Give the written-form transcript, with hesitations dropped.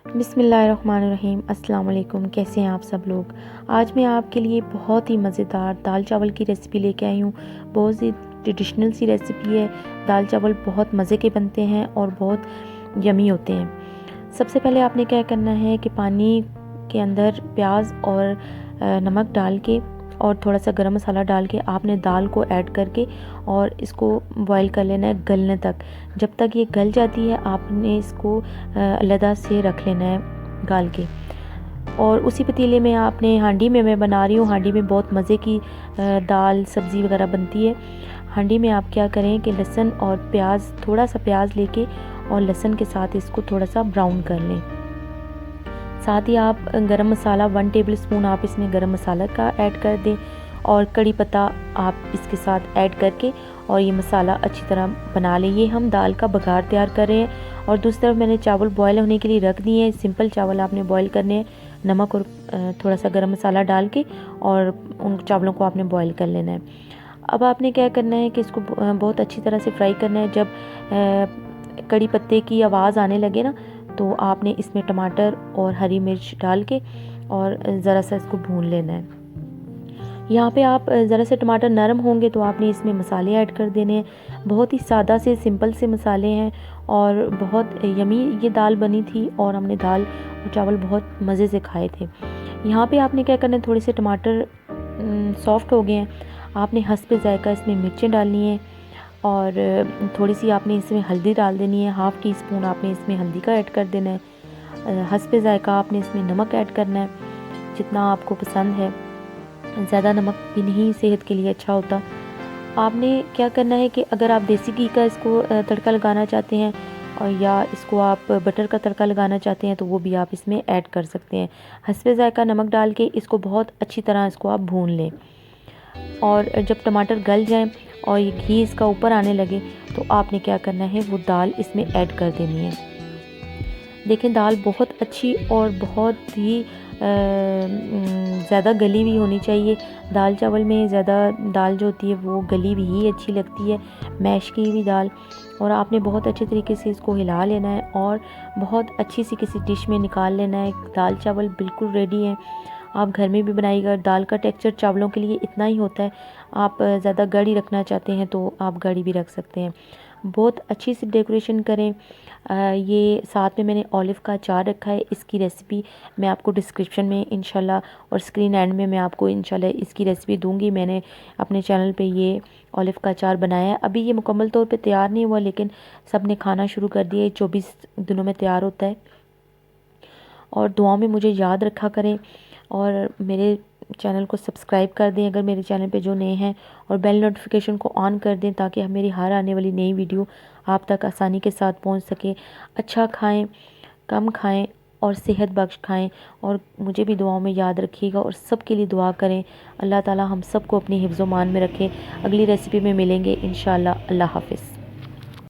बिस्मिल्लाहिर्रहमानिर्रहीम। अस्सलाम वालेकुम। कैसे हैं आप सब लोग। आज मैं आपके लिए बहुत ही मज़ेदार दाल चावल की रेसिपी लेके आई हूँ। बहुत ही ट्रेडिशनल सी रेसिपी है। दाल चावल बहुत मज़े के बनते हैं और बहुत यमी होते हैं। सबसे पहले आपने क्या करना है कि पानी के अंदर प्याज और नमक डाल के और थोड़ा सा गरम मसाला डाल के आपने दाल को ऐड करके और इसको बॉईल कर लेना है गलने तक। जब तक ये गल जाती है आपने इसको अलग से रख लेना है गाल के। और उसी पतीले में आपने हांडी में मैं बना रही हूँ। हांडी में बहुत मज़े की दाल सब्ज़ी वगैरह बनती है। हांडी में आप क्या करें कि लहसुन और प्याज, थोड़ा सा प्याज लेके और लहसुन के साथ इसको थोड़ा सा ब्राउन कर लें। साथ ही आप गरम मसाला 1 टेबल स्पून आप इसमें गरम मसाला का ऐड कर दें और कड़ी पत्ता आप इसके साथ ऐड करके और ये मसाला अच्छी तरह बना लें। ये हम दाल का बघार तैयार कर रहे हैं। और दूसरी तरफ मैंने चावल बॉयल होने के लिए रख दिए हैं। सिंपल चावल आपने बॉयल करने हैं, नमक और थोड़ा सा गरम मसाला डाल के और उन चावलों को आपने बॉयल कर लेना है। अब आपने क्या करना है कि इसको बहुत अच्छी तरह से फ्राई करना है। जब कड़ी पत्ते की आवाज़ आने लगे ना तो आपने इसमें टमाटर और हरी मिर्च डाल के और ज़रा सा इसको भून लेना है। यहाँ पे आप ज़रा से टमाटर नरम होंगे तो आपने इसमें मसाले ऐड कर देने हैं। बहुत ही सादा से सिंपल से मसाले हैं और बहुत यमी ये दाल बनी थी और हमने दाल और चावल बहुत मज़े से खाए थे। यहाँ पे आपने क्या करना है, थोड़े से टमाटर सॉफ्ट हो गए हैं, आपने हस्ब ज़ायक़ा इसमें मिर्चें डालनी है और थोड़ी सी आपने इसमें हल्दी डाल देनी है। हाफ़ टी स्पून आपने इसमें हल्दी का ऐड कर देना है। हस्ब ज़ायक़ा आपने इसमें नमक ऐड करना है जितना आपको पसंद है। ज़्यादा नमक भी नहीं सेहत के लिए अच्छा होता। आपने क्या करना है कि अगर आप देसी घी का इसको तड़का लगाना चाहते हैं और या इसको आप बटर का तड़का लगाना चाहते हैं तो वो भी आप इसमें ऐड कर सकते हैं। हस्ब ज़ायक़ा नमक डाल के इसको बहुत अच्छी तरह इसको आप भून लें और जब टमाटर गल जाएं और ये घी इसका ऊपर आने लगे तो आपने क्या करना है, वो दाल इसमें ऐड कर देनी है। देखें दाल बहुत अच्छी और बहुत ही ज़्यादा गली हुई होनी चाहिए। दाल चावल में ज़्यादा दाल जो होती है वो गली हुई ही अच्छी लगती है, मैश की हुई दाल। और आपने बहुत अच्छे तरीके से इसको हिला लेना है और बहुत अच्छी सी किसी डिश में निकाल लेना है। दाल चावल बिल्कुल रेडी है। आप घर में भी बनाइएगा। दाल का टेक्सचर चावलों के लिए इतना ही होता है। आप ज़्यादा गाढ़ी रखना चाहते हैं तो आप गाढ़ी भी रख सकते हैं। बहुत अच्छी सी डेकोरेशन करें। ये साथ में मैंने ऑलिव का अचार रखा है। इसकी रेसिपी मैं आपको डिस्क्रिप्शन में इंशाल्लाह और स्क्रीन एंड में मैं आपको इंशाल्लाह इसकी रेसिपी दूंगी। मैंने अपने चैनल पे ये ऑलिव का अचार बनाया है। अभी ये मुकम्मल तौर पे तैयार नहीं हुआ लेकिन सब ने खाना शुरू कर दिया है। 24 दिनों में तैयार होता है। और दुआओं में मुझे याद रखा करें और मेरे चैनल को सब्सक्राइब कर दें अगर मेरे चैनल पे जो नए हैं, और बेल नोटिफिकेशन को ऑन कर दें ताकि मेरी हर आने वाली नई वीडियो आप तक आसानी के साथ पहुंच सके। अच्छा खाएं, कम खाएं और सेहत बख्श खाएं। और मुझे भी दुआओं में याद रखिएगा और सब के लिए दुआ करें। अल्लाह ताला हम सबको अपनी हिफ्ज़-ओ-मान में रखे। अगली रेसिपी में मिलेंगे इंशाअल्लाह। अल्लाह हाफ़िज़।